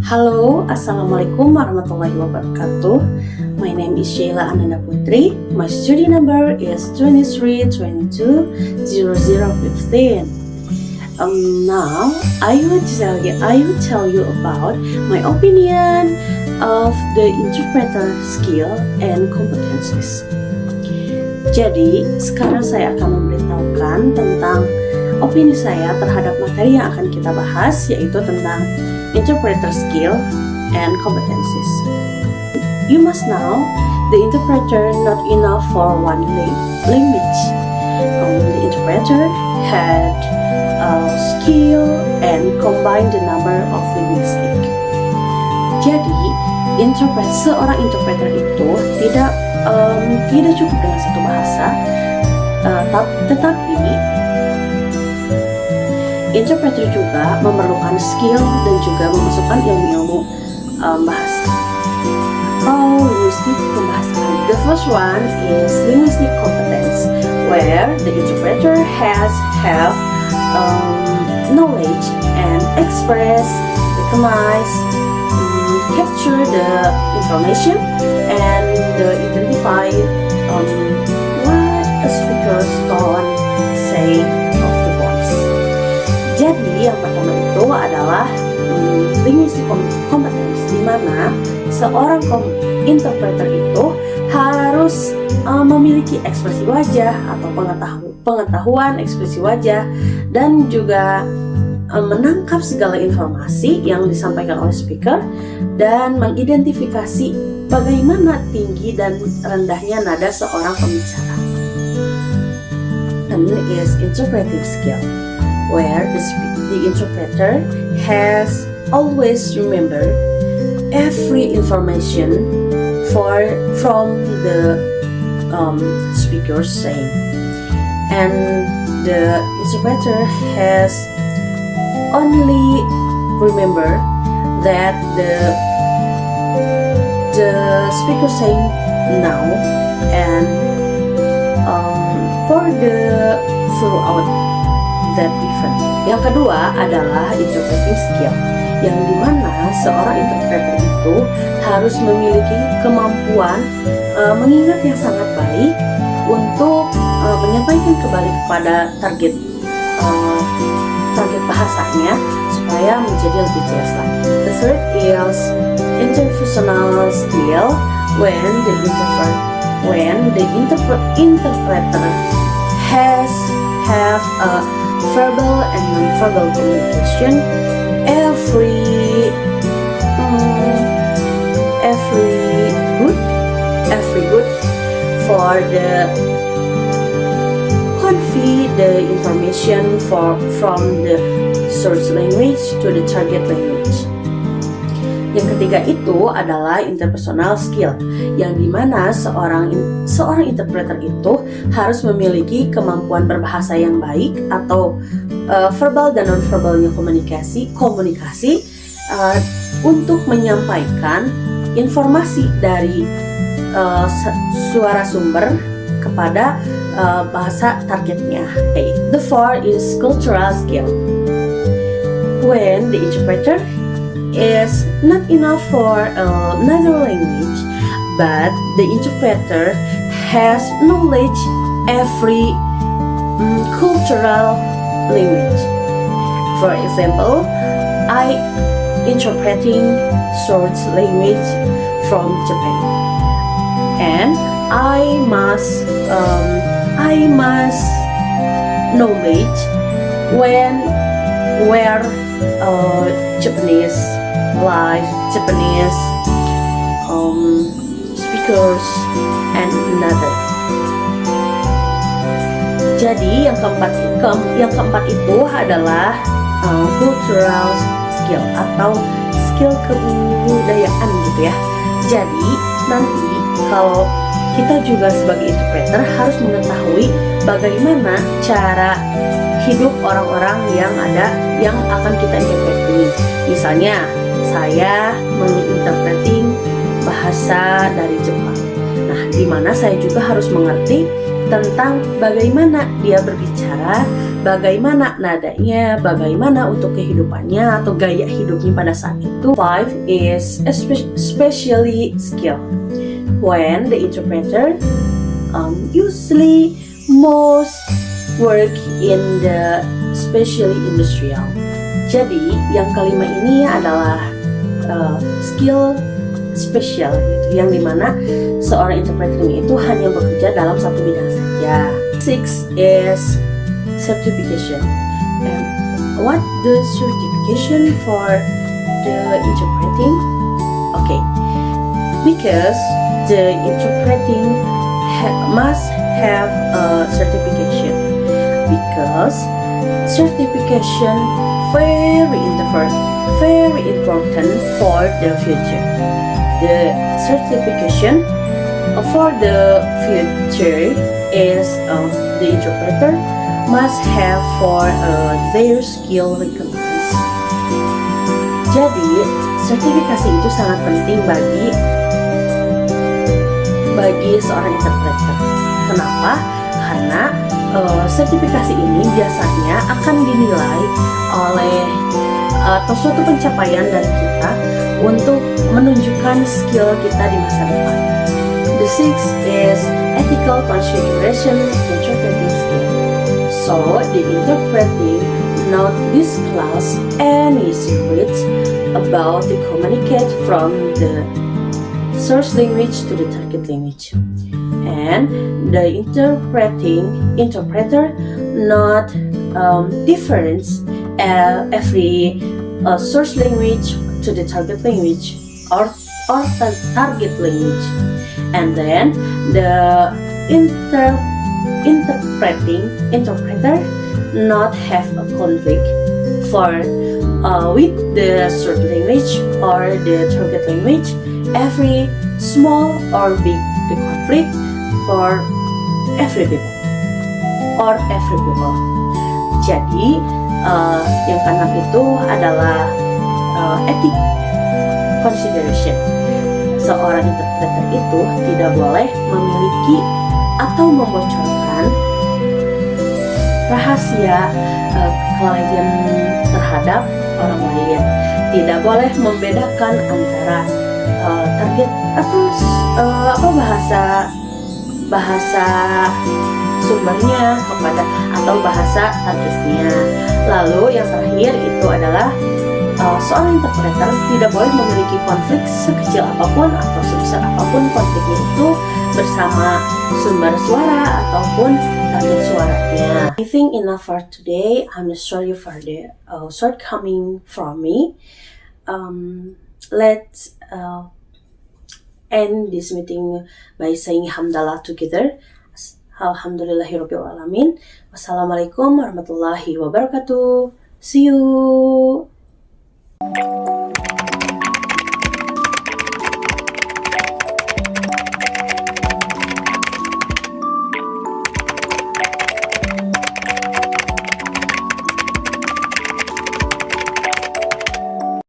Halo, Assalamualaikum warahmatullahi wabarakatuh. My name is Sheila Ananda Putri. My study number is 23220015. Now I will tell you about my opinion of the interpreter skill and competencies. Jadi, sekarang saya akan memberitahukan tentang opini saya terhadap materi yang akan kita bahas, yaitu tentang interpreter skill and competencies. You must know, the interpreter not enough for one language. The interpreter had skill and combine the number of linguistic. Jadi, seorang interpreter itu tidak cukup dengan satu bahasa, tetapi interpreter juga memerlukan skill dan juga memasukkan ilmu-ilmu bahasa atau linguistik pembahasan. The first one is linguistic competence, where the interpreter have knowledge and express, recognize, capture the information and identify what a speaker's tone say of the voice. Jadi yang pertama itu adalah linguistic competence, di mana seorang interpreter itu harus memiliki ekspresi wajah atau pengetahuan ekspresi wajah dan juga menangkap segala informasi yang disampaikan oleh speaker dan mengidentifikasi bagaimana tinggi dan rendahnya nada seorang pembicara. And is interpreting skill, where the interpreter has always remember every information from the speaker saying, and the interpreter has only remember that the speaker saying now and for the throughout that event. Yang kedua adalah interpreting skill, yang dimana seorang interpreter itu harus memiliki kemampuan mengingat yang sangat baik untuk menyampaikan kembali kepada target bahasanya supaya menjadi lebih jelas lagi. The third is interpersonal skill, when the interpreter have a verbal and non-verbal communication. Every good for the convey the information from the source language to the target language. Yang ketiga itu adalah interpersonal skill, yang dimana seorang interpreter itu harus memiliki kemampuan berbahasa yang baik atau verbal dan non-verbalnya komunikasi untuk menyampaikan informasi dari suara sumber kepada bahasa targetnya. The fourth is cultural skill, when the interpreter is not enough for another language, but the interpreter has knowledge every cultural language. For example, I interpreting short language from Japan, and I must knowledge where Japanese speakers and another. Jadi yang keempat itu adalah cultural skill atau skill kebudayaan gitu ya. Jadi nanti kalau kita juga sebagai interpreter harus mengetahui bagaimana cara hidup orang-orang yang akan kita interpreting. Misalnya saya menginterpreting bahasa dari Jepang. Nah, di mana saya juga harus mengerti tentang bagaimana dia berbicara bagaimana nadanya, bagaimana untuk kehidupannya atau gaya hidupnya pada saat itu. 5 is especially skill. When the interpreter usually most work in the specially industrial. Jadi yang kelima ini adalah skill spesial gitu, yang dimana seorang interpreter itu hanya bekerja dalam satu bidang saja. 6 is certification. And what the certification for the interpreting? Okay, because the interpreting must have a certification, because certification very important for the future. The certification for the future is the interpreter must have for their skill recognized. Jadi sertifikasi itu sangat penting bagi seorang interpreter. Kenapa? Karena sertifikasi ini biasanya akan dinilai oleh atau suatu pencapaian dari kita untuk menunjukkan skill kita di masa depan. The 6th is ethical consideration interpreting skill. So the interpreting not disclose any secrets about the communicate from the source language to the target language. And the interpreter not difference every source language to the target language or target language. And then the interpreter not have a conflict with the source language or the target language. Every small or big conflict for every people. Jadi yang keenam itu adalah ethic consideration. Seorang interpreter itu tidak boleh memiliki atau membocorkan rahasia klien terhadap orang lain. Tidak boleh membedakan antara target atau bahasa sumbernya kepada atau bahasa targetnya. Lalu yang terakhir itu adalah seorang interpreter tidak boleh memiliki konflik sekecil apapun atau sebesar apapun konfliknya itu bersama sumber suara ataupun target suaranya. I think enough for today. I'm sorry for the shortcoming from me. Let's end this meeting by saying hamdalah together. Alhamdulillahirabbil alamin. Wassalamualaikum warahmatullahi wabarakatuh. See you.